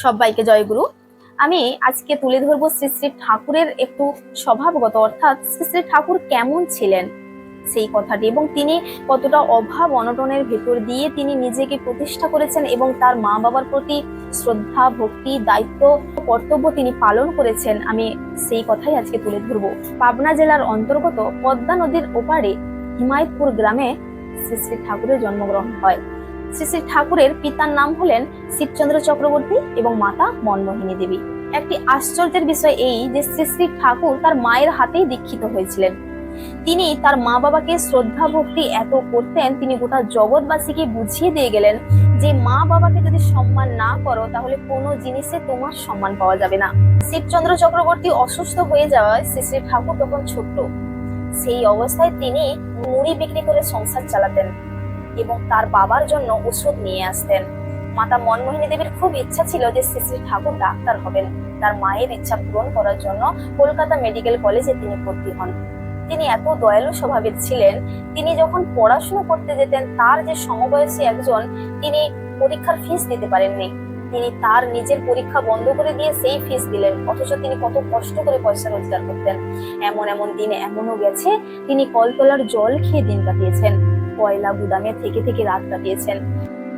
সবাইকে জয়গুরু। আমি আজকে তুলে ধরবো শ্রী শ্রী ঠাকুরের একটু স্বভাবগত, অর্থাৎ শ্রী শ্রী ঠাকুর কেমন ছিলেন সেই কথাটি, এবং তিনি কতটা অভাব অনটনের ভেতর দিয়ে তিনি নিজেকে প্রতিষ্ঠা করেছেন এবং তার মা বাবার প্রতি শ্রদ্ধা, ভক্তি, দায়িত্ব, কর্তব্য তিনি পালন করেছেন। আমি সেই কথাই আজকে তুলে ধরবো। পাবনা জেলার অন্তর্গত পদ্মা নদীর ওপারে হিমায়তপুর গ্রামে শ্রী শ্রী ঠাকুরের জন্মগ্রহণ হয়। শ্রী শ্রী ঠাকুরের পিতার নাম হলেন শিবচন্দ্র চক্রবর্তী এবং মাতা মনমোহিনী দেবী। একটি আশ্চর্যের বিষয় এই যে শ্রী শ্রী ঠাকুর তার মায়ের হাতেই দীক্ষিত হয়েছিলেন। তিনি তার মা বাবাকে শ্রদ্ধা ভক্তি এত করতেন, তিনি গোটা জগৎবাসীকে বুঝিয়ে দিয়ে গেলেন যে মা বাবাকে যদি সম্মান না করো তাহলে কোনো জিনিসে তোমার সম্মান পাওয়া যাবে না। শিবচন্দ্র চক্রবর্তী অসুস্থ হয়ে যাওয়ায় শ্রী শ্রী ঠাকুর তখন ছোট্ট। সেই অবস্থায় তিনি মুড়ি বিক্রি করে সংসার চালাতেন এবং তার বাবার জন্য ওষুধ নিয়ে আসতেন। মাতা মনমোহিনী দেবীর খুব ইচ্ছা ছিল যে শ্রী শ্রী ঠাকুর ডাক্তার হবেন। তার মায়ের ইচ্ছা পূরণ করার জন্য কলকাতা মেডিকেল কলেজে তিনি ভর্তি হন। তিনি এত দয়ালু স্বভাবের ছিলেন, তিনি যখন পড়াশোনা করতে যেতেন তার যে সমবয়সী একজন, তিনি পরীক্ষার ফিস দিতে পারেননি। তিনি তার নিজের পরীক্ষা বন্ধ করে দিয়ে সেই ফিস দিলেন, অথচ তিনি কত কষ্ট করে পয়সা রোজগার করতেন। এমন এমন দিন এমনও গেছে তিনি কলতলার জল খেয়ে দিন কাটিয়েছেন, কয়লা গুদামে থেকে থেকে রাত কাটিয়েছেন।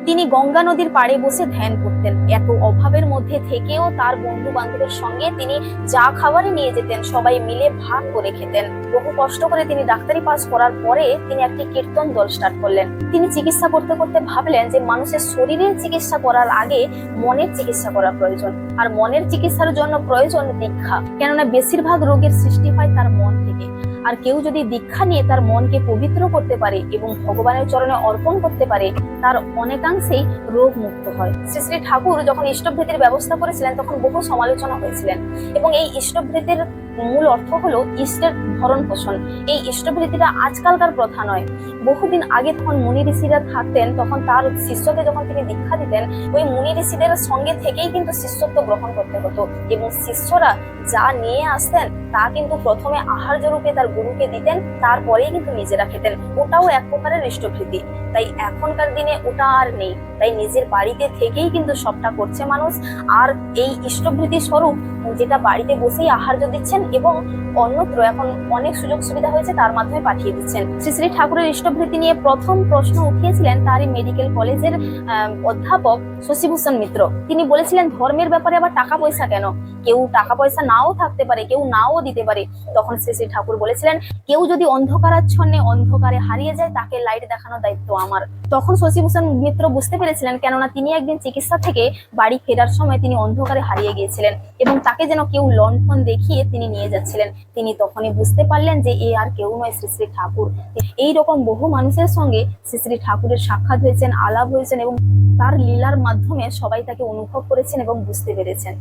তিনি গঙ্গা নদীর পাড়ে বসে ধ্যান করতেন। এত অভাবের মধ্যে থেকেও তার বন্ধু বান্ধবের সঙ্গে তিনি যা খাবারে নিয়ে যেতেন সবাই মিলে ভাগ করে খেতেন। বহু কষ্ট করে তিনি ডাক্তারি পাস করার পরে তিনি একটি কীর্তন দল স্টার্ট করলেন। তিনি চিকিৎসা করতে করতে ভাবলেন যে মানুষের শরীরের চিকিৎসা করার আগে মনের চিকিৎসা করা প্রয়োজন, আর মনের চিকিৎসার জন্য প্রয়োজন দীক্ষা। কেননা বেশিরভাগ রোগের সৃষ্টি হয় তার মন থেকে, আর কেউ যদি দীক্ষা নিয়ে তার মনকে পবিত্র করতে পারে এবং ভগবানের চরণে অর্পণ করতে পারে তার অনেকাংশেই রোগ মুক্ত হয়। শ্রী শ্রী ঠাকুর যখন ইষ্টভৃতির ব্যবস্থা করেছিলেন তখন বহু সমালোচনা হয়েছিলেন, এবং এই ইষ্টভৃতির মূল অর্থ হলো ইষ্টের ভরণ পোষণ। এই ইষ্টভৃতিটা আজকালকার প্রথা নয়। বহুদিন আগে তখন মুনি ঋষিরা থাকতেন, তখন তার শিষ্যকে যখন তিনি দীক্ষা দিতেন ওই মুনি ঋষিদের সঙ্গে থেকেই কিন্তু শিষ্যত্ব গ্রহণ করতে হতো, এবং শিষ্যরা যা নিয়ে আসতেন তা কিন্তু প্রথমে আহার্য রূপে তার গুরুকে দিতেন, তারপরেই কিন্তু নিজেরা খেতেন। ওটাও এক প্রকারের ইষ্টভৃতি। তাই এখনকার দিনে ওটা আর নেই, তাই নিজের বাড়িতে থেকেই কিন্তু সবটা করছে মানুষ। আর এই ইষ্টভৃতি স্বরূপ যেটা বাড়িতে বসেই আহার্য দিচ্ছেন এবং অন্যত্র এখন অনেক সুযোগ সুবিধা হয়েছে তার মাধ্যমে পাঠিয়ে দিচ্ছেন। শ্রী শ্রী ঠাকুরের ইষ্টভৃতি নিয়ে প্রথম প্রশ্ন উঠিয়েছিলেন তারই মেডিকেল কলেজের অধ্যাপক শশীভূষণ মিত্র। তিনি বলেছিলেন ধর্মের ব্যাপারে আবার টাকা পয়সা কেন? কেউ টাকা পয়সা নাও থাকতে পারে, কেউ নাও দিতে পারে। তখন শ্রী শ্রী ঠাকুর বলেছিলেন কেউ যদি অন্ধকারাচ্ছন্নে অন্ধকারে হারিয়ে যায় তাকে লাইট দেখানোর দায়িত্ব আমার। তখন শশীভূষণ মিত্র বুঝতে পেরেছিলেন, কেননা তিনি একদিন চিকিৎসা থেকে বাড়ি ফেরার সময় তিনি অন্ধকারে হারিয়ে গিয়েছিলেন এবং তাকে যেন কেউ লণ্ঠন দেখিয়ে তিনি নিয়ে যাচ্ছিলেন। তিনি তখনই বুঝতে পারলেন যে এ আর কেউ নয়, শ্রী শ্রী ঠাকুর। এইরকম বহু মানুষের সঙ্গে শ্রী শ্রী ঠাকুরের সাক্ষাৎ হয়েছেন, আলাপ হয়েছেন, এবং তার লীলার মাধ্যমে সবাই তাকে অনুভব করেছেন এবং বুঝতে পেরেছেন।